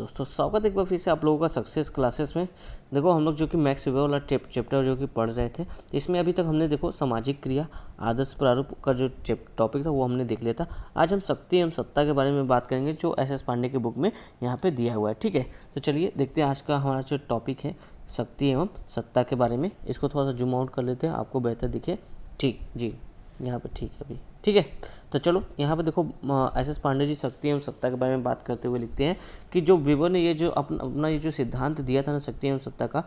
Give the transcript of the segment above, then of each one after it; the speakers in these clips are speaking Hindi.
दोस्तों, स्वागत है एक बार फिर से आप लोगों का सक्सेस क्लासेस में। देखो हम लोग जो कि मैथ्स विभाग वाला चैप्टर जो कि पढ़ रहे थे, इसमें अभी तक हमने देखो सामाजिक क्रिया आदर्श प्रारूप का जो टॉपिक था वो हमने देख लिया था। आज हम शक्ति एवं सत्ता के बारे में बात करेंगे जो एस पांडे के बुक में यहाँ पे दिया हुआ है। ठीक है, तो चलिए देखते हैं आज का हमारा जो टॉपिक है शक्ति एवं सत्ता के बारे में। इसको थोड़ा सा जूम आउट कर लेते हैं, आपको बेहतर दिखे। ठीक जी, यहाँ पर ठीक है अभी ठीक है। तो चलो यहाँ पे देखो एस पांडे जी शक्ति एवं सत्ता के बारे में बात करते हुए लिखते हैं कि जो विवर ने ये जो अपना ये जो सिद्धांत दिया था ना शक्ति एवं सत्ता का,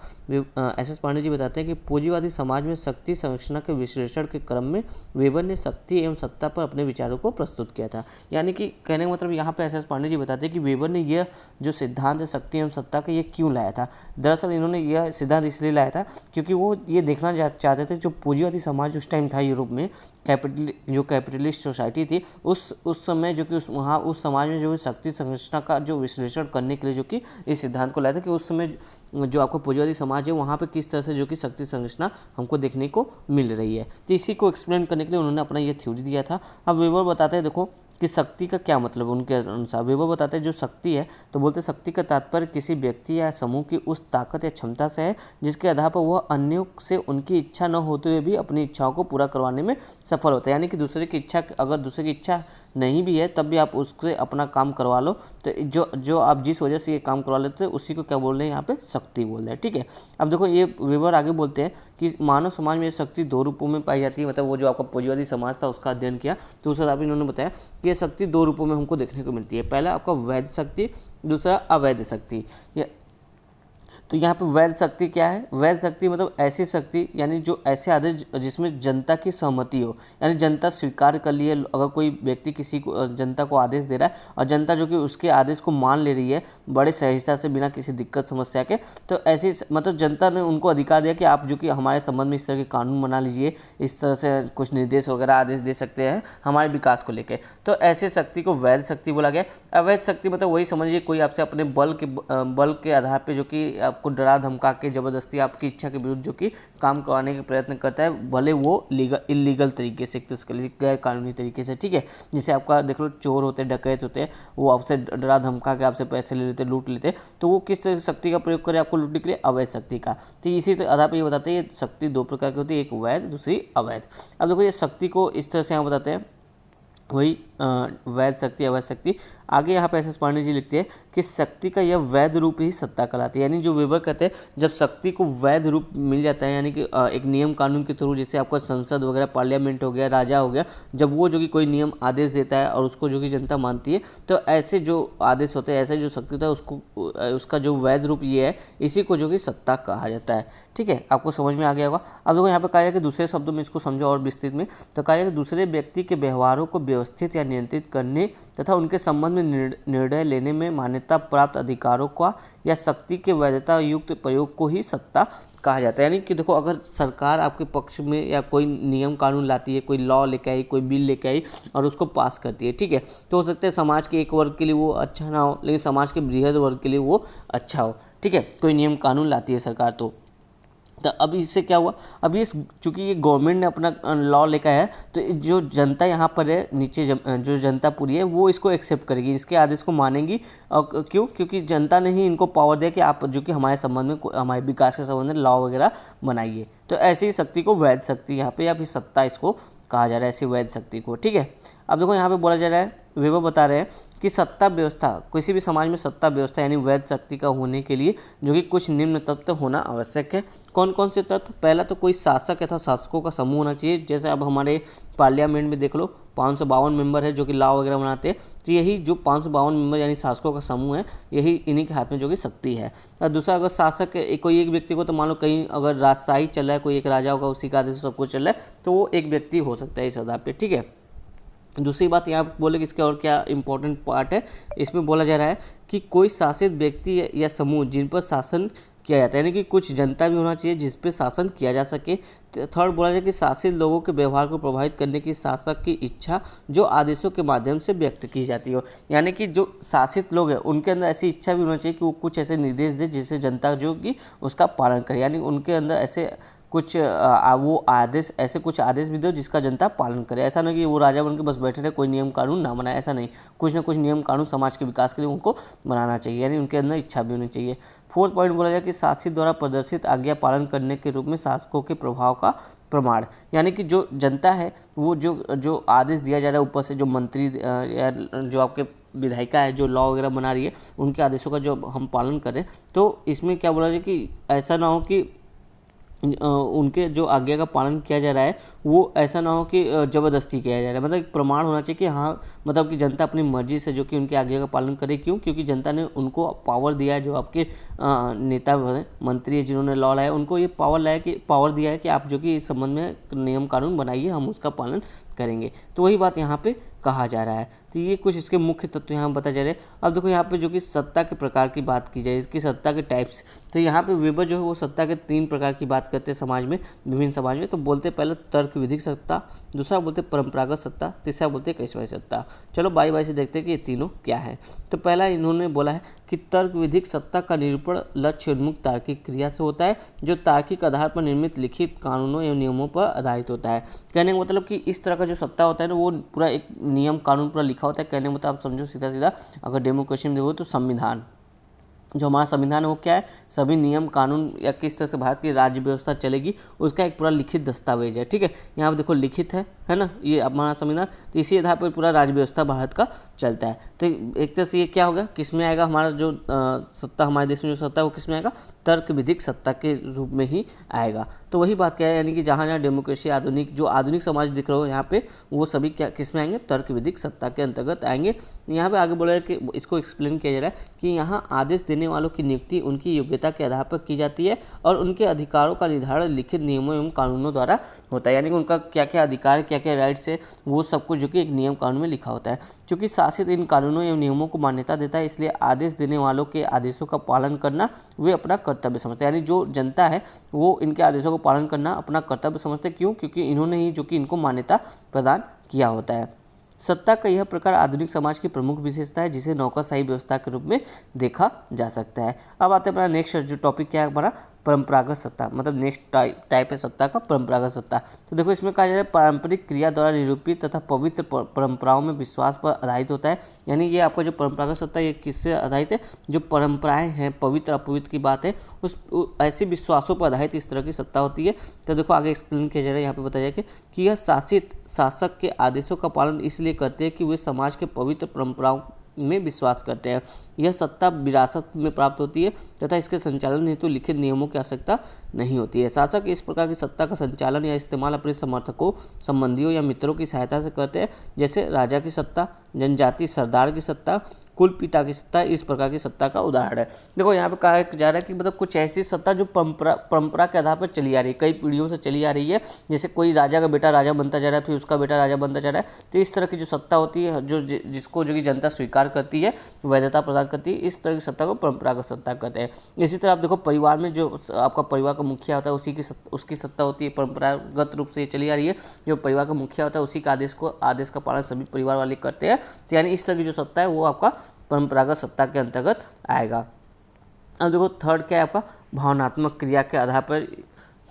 एस पांडे जी बताते हैं कि पूंजीवादी समाज में शक्ति संरचना के विश्लेषण के क्रम में विवर ने शक्ति एवं सत्ता पर अपने विचारों को प्रस्तुत किया था। यानी कि कहने का मतलब यहाँ पे एस पांडे जी बताते हैं कि विवर ने यह जो सिद्धांत है शक्ति एवं सत्ता का ये क्यों लाया था। दरअसल इन्होंने यह सिद्धांत इसलिए लाया था क्योंकि वो ये देखना चाहते थे जो पूंजीवादी समाज उस टाइम था यूरोप में, कैपिटलिस्ट सोसाइटी थी, उस समय जो कि उस समाज में जो शक्ति संरचना का जो विश्लेषण करने के लिए जो कि इस सिद्धांत को लाया था कि उस समय जो आपको पूंजीवादी समाज है वहाँ पे किस तरह से जो कि शक्ति संरचना हमको देखने को मिल रही है। तो इसी को एक्सप्लेन करने के लिए उन्होंने अपना ये थ्योरी दिया था। अब वेबर बताते हैं देखो कि शक्ति का क्या मतलब उनके अनुसार। वेबर बताते हैं जो शक्ति है तो बोलते शक्ति का तात्पर्य किसी व्यक्ति या समूह की उस ताकत या क्षमता से है जिसके आधार पर वह अन्यों से उनकी इच्छा न होते हुए भी अपनी इच्छाओं को पूरा करवाने में सफल होता है। यानी कि दूसरे की इच्छा, अगर दूसरे की इच्छा नहीं भी है तब भी आप उससे अपना काम करवा लो, तो जो आप जिस वजह से ये काम करवा लेते हैं उसी को क्या बोल रहे हैं यहाँ पे शक्ति बोल रहे हैं। ठीक है, अब देखो ये वेबर आगे बोलते हैं कि मानव समाज में शक्ति दो रूपों में पाई जाती है। मतलब वो जो आपका पूंजीवादी समाज था उसका अध्ययन किया तो उस हिसाब से इन्होंने बताया कि ये शक्ति दो रूपों में हमको देखने को मिलती है। पहला आपका वैध शक्ति, दूसरा अवैध शक्ति। तो यहाँ पे वैध शक्ति क्या है? वैध शक्ति मतलब ऐसी शक्ति यानी जो ऐसे आदेश जिसमें जनता की सहमति हो, यानी जनता स्वीकार कर लिए। अगर कोई व्यक्ति किसी को जनता को आदेश दे रहा है और जनता जो कि उसके आदेश को मान ले रही है बड़े सहजता से बिना किसी दिक्कत समस्या के, तो ऐसी मतलब जनता ने उनको अधिकार दिया कि आप जो कि हमारे संबंध में इस तरह के कानून बना लीजिए, इस तरह से कुछ निर्देश वगैरह आदेश दे सकते हैं हमारे विकास को लेकर। तो ऐसे शक्ति को वैध शक्ति बोला गया। अवैध शक्ति मतलब वही समझिए कोई आपसे अपने बल के आधार पर जो कि आपको डरा धमका के जबरदस्ती आपकी इच्छा के विरुद्ध जो कि काम करवाने के प्रयत्न करता है, भले वो इलीगल तरीके से, गैर कानूनी तरीके से। ठीक है, जैसे आपका देख लो चोर होते हैं, डकैत होते हैं, वो आपसे डरा धमका के आपसे पैसे ले लेते, लूट लेते, तो वो किस तरह शक्ति का प्रयोग करे आपको लूटने के लिए? अवैध शक्ति का। तो इसी आधार पर ये बताते हैं ये शक्ति दो प्रकार की होती है, एक वैध दूसरी अवैध। अब देखो ये शक्ति को इस तरह से यहाँ बताते हैं, वही वैध शक्ति अवैध शक्ति। आगे यहाँ पे एस पांडे जी लिखते हैं कि शक्ति का यह वैध रूप ही सत्ता कहलाती है। यानी जो वेबर कहते हैं जब शक्ति को वैध रूप मिल जाता है, यानी कि एक नियम कानून के थ्रू, जैसे आपका संसद वगैरह, पार्लियामेंट हो गया, राजा हो गया, जब वो जो कि कोई नियम आदेश देता है और उसको जो कि जनता मानती है, तो ऐसे जो आदेश होते हैं, ऐसे जो शक्ति होता है उसको, उसका जो वैध रूप ये है, इसी को जो कि सत्ता कहा जाता है। ठीक है, आपको समझ में आ गया होगा। अब देखो यहाँ पे कहा जाए कि दूसरे शब्दों में इसको समझो और विस्तृत में, तो कहा जाए कि दूसरे व्यक्ति के व्यवहारों को व्यवस्थित या नियंत्रित करने तथा उनके संबंध में निर्णय लेने में मान्यता प्राप्त अधिकारों का या शक्ति के वैधता युक्त प्रयोग को ही सत्ता कहा जाता है। यानी कि देखो अगर सरकार आपके पक्ष में या कोई नियम कानून लाती है, कोई लॉ लेके आई, कोई बिल लेके आई और उसको पास करती है, ठीक है, तो हो सकता है समाज के एक वर्ग के लिए वो अच्छा ना हो, लेकिन समाज के बृहद वर्ग के लिए वो अच्छा हो। ठीक है, कोई नियम कानून लाती है सरकार तो अब इससे क्या हुआ, अब ये चूंकि ये गवर्नमेंट ने अपना लॉ लेकर है तो जो जनता यहाँ पर है नीचे, जो जनता पूरी है वो इसको एक्सेप्ट करेगी, इसके आदेश को मानेगी। और क्यों? क्योंकि जनता ने ही इनको पावर दिया कि आप जो कि हमारे संबंध में, हमारे विकास के संबंध में लॉ वगैरह बनाइए। तो ऐसी शक्ति को वैध शक्ति यहाँ पे या फिर सत्ता इसको कहा जा रहा है, ऐसी वैध शक्ति को। ठीक है, अब देखो यहाँ पे बोला जा रहा है, वेबर बता रहे हैं कि सत्ता व्यवस्था, किसी भी समाज में सत्ता व्यवस्था यानी वैध शक्ति का होने के लिए जो कि कुछ निम्न तत्व होना आवश्यक है। कौन कौन से तत्व? पहला तो कोई शासक तथा शासकों का समूह होना चाहिए। जैसे अब हमारे पार्लियामेंट में देख लो 552 मेंबर है जो कि लॉ वगैरह बनाते हैं, तो यही जो 552 मेंबर यानी शासकों का समूह है, यही इन्हीं के हाथ में जो कि शक्ति है। और दूसरा अगर शासक कोई एक व्यक्ति को, तो मान लो कहीं अगर राजशाही चल रहा है, कोई एक राजा होगा उसी का आदेश सब कुछ चल रहा है, तो वो एक व्यक्ति हो सकता है इस आधार पर। ठीक है, दूसरी बात यहाँ बोले कि इसका और क्या इंपॉर्टेंट पार्ट है, इसमें बोला जा रहा है कि कोई शासित व्यक्ति या समूह जिन पर शासन किया जाता है, यानी कि कुछ जनता भी होना चाहिए जिस पे शासन किया जा सके। थर्ड बोला जाए कि शासित लोगों के व्यवहार को प्रभावित करने की शासक की इच्छा जो आदेशों के माध्यम से व्यक्त की जाती हो। यानी कि जो शासित लोग हैं उनके अंदर ऐसी इच्छा भी होना चाहिए कि वो कुछ ऐसे निर्देश दे जिससे जनता जो कि उसका पालन करे, यानी उनके अंदर ऐसे कुछ वो आदेश, ऐसे कुछ आदेश भी दो जिसका जनता पालन करे। ऐसा नहीं कि वो राजा बन के बस बैठे रहे, कोई नियम कानून ना बनाए, ऐसा नहीं, कुछ ना कुछ नियम कानून समाज के विकास के लिए उनको बनाना चाहिए, यानी उनके अंदर इच्छा भी होनी चाहिए। 4th पॉइंट बोला जाए कि शासित द्वारा प्रदर्शित आज्ञा पालन करने के रूप में शासकों के प्रभाव का प्रमाण, यानी कि जो जनता है वो जो आदेश दिया जा रहा है ऊपर से, जो मंत्री या जो आपके विधायिका है जो लॉ वगैरह बना रही है, उनके आदेशों का जो हम पालन करें, तो इसमें क्या बोला जाए कि ऐसा ना हो कि उनके जो आज्ञा का पालन किया जा रहा है वो ऐसा ना हो कि ज़बरदस्ती किया जा रहा है। मतलब एक प्रमाण होना चाहिए कि हाँ, मतलब कि जनता अपनी मर्जी से जो कि उनकी आज्ञा का पालन करे। क्यों? क्योंकि जनता ने उनको पावर दिया है, जो आपके नेता मंत्री है जिन्होंने लॉ लाया, उनको ये पावर दिया है कि आप जो कि इस संबंध में नियम कानून बनाइए, हम उसका पालन करेंगे। तो वही बात यहाँ पे कहा जा रहा है। तो ये कुछ इसके मुख्य तत्व यहाँ बताए जा रहे हैं। अब देखो यहाँ पे जो कि सत्ता के प्रकार की बात की जाए, इसकी सत्ता के टाइप्स, तो यहाँ पे वेबर जो है वो सत्ता के 3 प्रकार की बात करते हैं समाज में, विभिन्न समाज में। तो बोलते पहले तर्क विधिक सत्ता, दूसरा बोलते परंपरागत सत्ता, तीसरा बोलते करिश्माई सत्ता। चलो बारी बारी से देखते हैं कि ये तीनों क्या है। तो पहला इन्होंने बोला है कि तर्क विधिक सत्ता का निरूपण लक्ष्य उन्मुख तार्किक क्रिया से होता है, जो तार्किक आधार पर निर्मित लिखित कानूनों एवं नियमों पर आधारित होता है। कहने का मतलब कि इस तरह का जो सत्ता होता है ना, वो पूरा एक नियम कानून पूरा लिखा होता है। कहने का मतलब आप समझो सीधा सीधा, अगर डेमोक्रेसी में देखो तो संविधान, जो हमारा संविधान है वो क्या है, सभी नियम कानून या किस तरह से भारत की राज्य व्यवस्था चलेगी उसका एक पूरा लिखित दस्तावेज है। ठीक है, यहाँ पर देखो लिखित है ना, ये हमारा संविधान। तो इसी आधार पर पूरा राज्य व्यवस्था भारत का चलता है। तो एक तरह से ये क्या होगा, किस में आएगा, हमारा जो सत्ता, हमारे देश में जो सत्ता है वो किस में आएगा, तर्क विधिक सत्ता के रूप में ही आएगा। तो वही बात क्या है, यानी कि जहाँ जहाँ डेमोक्रेसी आधुनिक, जो आधुनिक समाज दिख रहा हो यहाँ पे, वो सभी क्या किस में आएंगे, तर्क विधिक सत्ता के अंतर्गत आएंगे। यहाँ पे आगे बोला है कि इसको एक्सप्लेन किया जा रहा है कि यहाँ आदेश देने वालों की नियुक्ति उनकी योग्यता के आधार पर की जाती है और उनके अधिकारों का निर्धारण लिखित नियमों एवं कानूनों द्वारा होता है। यानी कि उनका क्या क्या अधिकार, क्या क्या राइट्स है, वो सब कुछ जो कि एक नियम कानून में लिखा होता है। चूँकि शासित इन कानूनों एवं नियमों को मान्यता देता है, इसलिए आदेश देने वालों के आदेशों का पालन करना वे अपना कर्तव्य समझते हैं। यानी जो जनता है वो इनके आदेशों को पालन करना अपना कर्तव्य समझते हैं। क्यों? क्योंकि इन्होंने ही जो कि इनको मान्यता प्रदान किया होता है। सत्ता का यह प्रकार आधुनिक समाज की प्रमुख विशेषता है, जिसे नौकरशाही व्यवस्था के रूप में देखा जा सकता है। अब आते हैं अपना नेक्स्ट जो टॉपिक क्या है हमारा, परंपरागत सत्ता, मतलब नेक्स्ट टाइप है सत्ता का, परंपरागत सत्ता। तो देखो इसमें कहा जा रहा है पारंपरिक क्रिया द्वारा निरूपित तथा पवित्र परंपराओं में विश्वास पर आधारित होता है। यानी ये आपका जो परंपरागत सत्ता, ये किससे आधारित है, जो परंपराएं हैं, पवित्र अपवित्र की बात है, उस ऐसे विश्वासों पर आधारित इस तरह की सत्ता होती है। तो देखो आगे एक्सप्लेन किया जा रहा है, यहाँ पे बताया जाए कि यह शासक के आदेशों का पालन इसलिए करते हैं कि वे समाज के पवित्र परंपराओं में विश्वास करते हैं। यह सत्ता विरासत में प्राप्त होती है तथा इसके संचालन हेतु लिखित नियमों की आवश्यकता नहीं होती है। शासक इस प्रकार की सत्ता का संचालन या इस्तेमाल अपने समर्थकों, संबंधियों या मित्रों की सहायता से करते हैं, जैसे राजा की सत्ता, जनजाति सरदार की सत्ता, कुल पिता की सत्ता, इस प्रकार की सत्ता का उदाहरण है। देखो यहाँ पे कहा जा रहा है कि मतलब कुछ ऐसी सत्ता जो परंपरा के आधार पर चली आ रही है, कई पीढ़ियों से चली आ रही है। जैसे कोई राजा का बेटा राजा बनता जा रहा है, फिर उसका बेटा राजा बनता जा रहा है। तो इस तरह की जो सत्ता होती है, जो जिसको जो कि जनता स्वीकार करती है, वैधता प्रदान करती है, इस तरह की सत्ता को परंपरागत सत्ता कहते हैं। इसी तरह आप देखो परिवार में जो आपका परिवार का मुखिया होता है, उसकी सत्ता होती है, परंपरागत रूप से चली आ रही है। जो परिवार का मुखिया होता है उसी का आदेश का पालन सभी परिवार वाले करते हैं। तो यानी इस तरह की जो सत्ता है वो आपका परंपरागत सत्ता के अंतर्गत आएगा। अब देखो थर्ड क्या है आपका, भावनात्मक क्रिया के आधार पर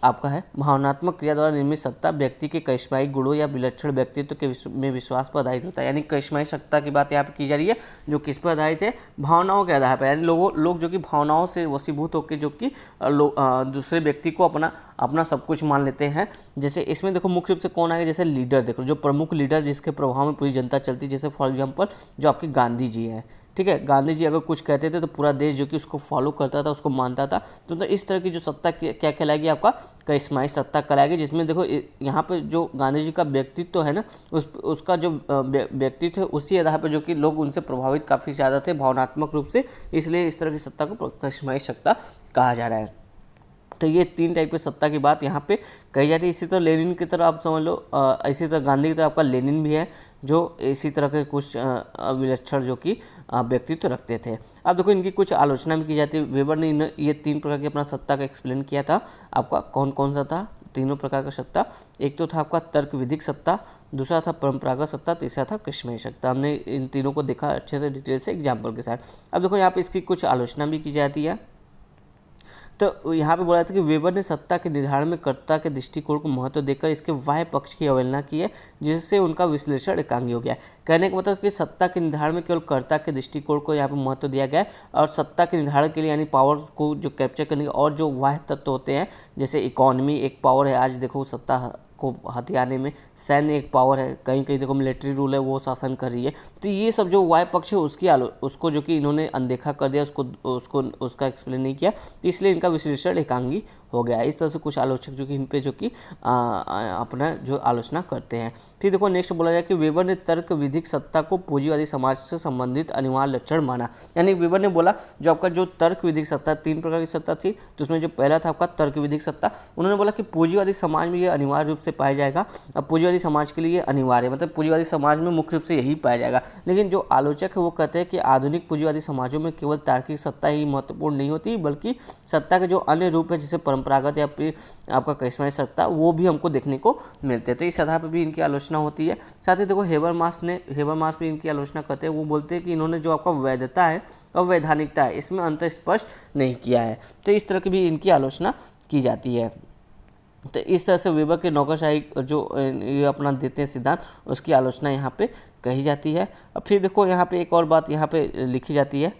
आपका है। भावनात्मक क्रिया द्वारा निर्मित सत्ता व्यक्ति के करिश्माई गुणों या विलक्षण व्यक्तित्व के में विश्वास पर आधारित होता है। यानी करिश्माई सत्ता की बात यहाँ पे की जा रही है, जो किस पर आधारित है, भावनाओं के आधार पर। यानी लोग जो कि भावनाओं से वशीभूत होकर जो कि दूसरे व्यक्ति को अपना सब कुछ मान लेते हैं। जैसे इसमें देखो मुख्य रूप से कौन आएगा, जैसे लीडर देखो, जो प्रमुख लीडर जिसके प्रभाव में पूरी जनता चलती है। जैसे फॉर एग्जाम्पल जो आपके गांधी जी हैं, ठीक है, गांधी जी अगर कुछ कहते थे तो पूरा देश जो कि उसको फॉलो करता था, उसको मानता था। तो इस तरह की जो सत्ता क्या कहलाएगी, आपका करिश्माई सत्ता कहलाएगी। जिसमें देखो यहाँ पे जो गांधी जी का व्यक्तित्व है ना, उसका जो व्यक्तित्व है उसी आधार पर जो कि लोग उनसे प्रभावित काफ़ी ज़्यादा थे भावनात्मक रूप से, इसलिए इस तरह की सत्ता को करिश्माई सत्ता कहा जा रहा है। तो ये 3 टाइप की सत्ता की बात यहाँ पे कही जाती है। इसी तरह लेनिन की तरह आप समझ लो, इसी तरह गांधी की तरह आपका लेनिन भी है, जो इसी तरह के कुछ विलक्षण जो कि व्यक्तित्व रखते थे। अब देखो इनकी कुछ आलोचना भी की जाती है। वेबर ने ये 3 प्रकार की अपना सत्ता का एक्सप्लेन किया था। आपका कौन कौन सा था, तीनों प्रकार का सत्ता। एक तो था आपका तर्क विधिक सत्ता, दूसरा था परंपरागत सत्ता, तीसरा था करिश्माई सत्ता। हमने इन तीनों को देखा अच्छे से डिटेल से एग्जाम्पल के साथ। अब देखो यहाँ पे इसकी कुछ आलोचना भी की जाती है। तो यहाँ पे बोला था कि वेबर ने सत्ता के निर्धारण में कर्ता के दृष्टिकोण को महत्व देकर इसके बाह्य पक्ष की अवहेलना की है, जिससे उनका विश्लेषण एकांगी हो गया है। कहने का मतलब कि सत्ता के निर्धारण में केवल कर्ता के दृष्टिकोण को यहाँ पे महत्व दिया गया है, और सत्ता के निर्धारण के लिए यानी पावर को जो कैप्चर करने के और जो बाह्य तत्व होते हैं, जैसे इकोनॉमी एक पावर है, आज देखो सत्ता को हथियाने में, सैन्य एक पावर है, कहीं कहीं देखो मिलिट्री रूल है वो शासन कर रही है। तो ये सब जो वाय पक्ष है उसको जो कि इन्होंने अनदेखा कर दिया, उसका एक्सप्लेन नहीं किया, तो इसलिए इनका विश्लेषण एकांगी हो गया। इस तरह से कुछ आलोचक जो कि इन पे जो कि अपना जो आलोचना करते हैं। फिर देखो नेक्स्ट बोला जाए कि वेबर ने तर्क विधिक सत्ता को पूंजीवादी समाज से संबंधित अनिवार्य लक्षण माना। यानी वेबर ने बोला जो आपका जो तर्क विधिक सत्ता, 3 प्रकार की सत्ता थी, तो उसमें जो पहला था आपका तर्क विधिक सत्ता, उन्होंने बोला कि पूंजीवादी समाज में ये अनिवार्य रूप से पाया जाएगा। अब पूंजीवादी समाज के लिए अनिवार्य मतलब पूंजीवादी समाज में मुख्य रूप से यही पाया जाएगा। लेकिन जो आलोचक है वो कहते हैं कि आधुनिक पूंजीवादी समाजों में केवल तार्किक सत्ता ही महत्वपूर्ण नहीं होती, बल्कि सत्ता के जो अन्य रूप है जैसे परंपरागत या फिर आपका करिश्माई सत्ता, वो भी हमको देखने को मिलते हैं। तो इस आधार पर भी इनकी आलोचना होती है। साथ ही देखो हेबरमास भी इनकी आलोचना करते हैं। वो बोलते हैं कि इन्होंने जो आपका वैधता है और वैधानिकता है इसमें अंतर स्पष्ट नहीं किया है। तो इस तरह की भी इनकी आलोचना की जाती है। तो इस तरह से वेबर के नौकरशाही जो ये अपना देते हैं सिद्धांत, उसकी आलोचना यहाँ पे कही जाती है। अब फिर देखो यहाँ पे एक और बात यहाँ पे लिखी जाती है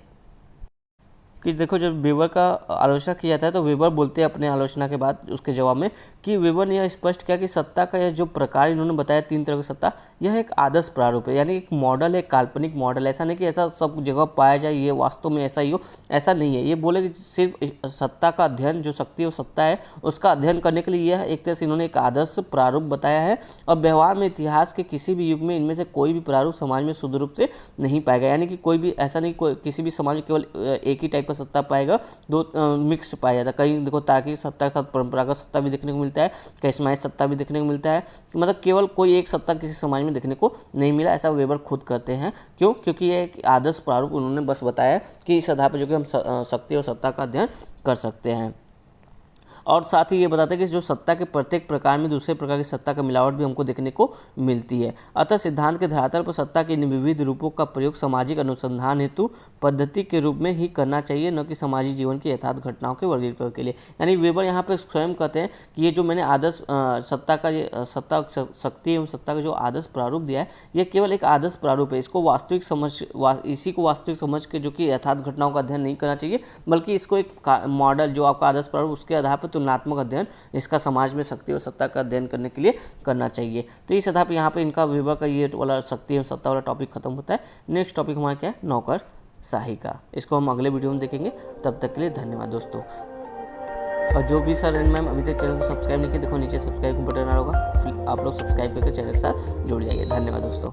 कि देखो जब वेबर का आलोचना किया जाता है तो वेबर बोलते हैं अपने आलोचना के बाद उसके जवाब में कि वेबर ने यह स्पष्ट किया कि सत्ता का यह जो प्रकार इन्होंने बताया 3 तरह की सत्ता, यह एक आदर्श प्रारूप है, यानी एक मॉडल है, काल्पनिक मॉडल। ऐसा नहीं कि ऐसा सब जगह पाया जाए, ये वास्तव में ऐसा ही हो, ऐसा नहीं है। ये बोले कि सिर्फ सत्ता का अध्ययन, जो शक्ति और सत्ता है उसका अध्ययन करने के लिए यह एक तरह से इन्होंने एक आदर्श प्रारूप बताया है, और व्यवहार में इतिहास के किसी भी युग में इनमें से कोई भी प्रारूप समाज में शुद्ध रूप से नहीं पाएगा। यानी कि कोई भी ऐसा नहीं, किसी भी समाज में केवल एक ही टाइप का सत्ता पाएगा, दो मिक्स पाया जाता है। कहीं देखो तार्किक सत्ता के साथ परंपरागत सत्ता भी देखने को मिलता है, करिश्माई सत्ता भी देखने को मिलता है, मतलब केवल कोई एक सत्ता किसी समाज में देखने को नहीं मिला, ऐसा वेबर खुद कहते हैं। क्यों? क्योंकि ये एक आदर्श प्रारूप उन्होंने बस बताया कि इस आधार पर जो कि हम शक्ति और सत्ता का अध्ययन कर सकते हैं। और साथ ही ये बताते हैं कि जो सत्ता के प्रत्येक प्रकार में दूसरे प्रकार की सत्ता का मिलावट भी हमको देखने को मिलती है। अतः सिद्धांत के धरातल पर सत्ता के विविध रूपों का प्रयोग सामाजिक अनुसंधान हेतु पद्धति के रूप में ही करना चाहिए, न कि सामाजिक जीवन की यथार्थ घटनाओं के वर्गीकरण के लिए। यानी वेबर यहाँ पे स्वयं कहते हैं कि ये जो मैंने आदर्श सत्ता का सत्ता शक्ति एवं सत्ता का जो आदर्श प्रारूप दिया है, ये केवल एक आदर्श प्रारूप है। इसको इसी को वास्तविक समझ के जो कि यथार्थ घटनाओं का अध्ययन नहीं करना चाहिए, बल्कि इसको एक मॉडल जो आपका आदर्श प्रारूप उसके आधार पर तुलनात्मक अध्ययन इसका समाज में शक्ति और सत्ता का अध्ययन करने के लिए करना चाहिए। तो इस आधार पर यहाँ पे इनका वेबर का ये वाला शक्ति एवं सत्ता वाला टॉपिक खत्म होता है। नेक्स्ट टॉपिक हमारा क्या है? नौकरशाही का। इसको हम अगले वीडियो में देखेंगे। तब तक के लिए धन्यवाद दोस्तों। और जो भी सर एंड मैम अभी तक चैनल को सब्सक्राइब नहीं किया, देखो नीचे सब्सक्राइब का बटन आ रहा होगा, आप लोग सब्सक्राइब करके चैनल के साथ जुड़ जाइए। धन्यवाद दोस्तों।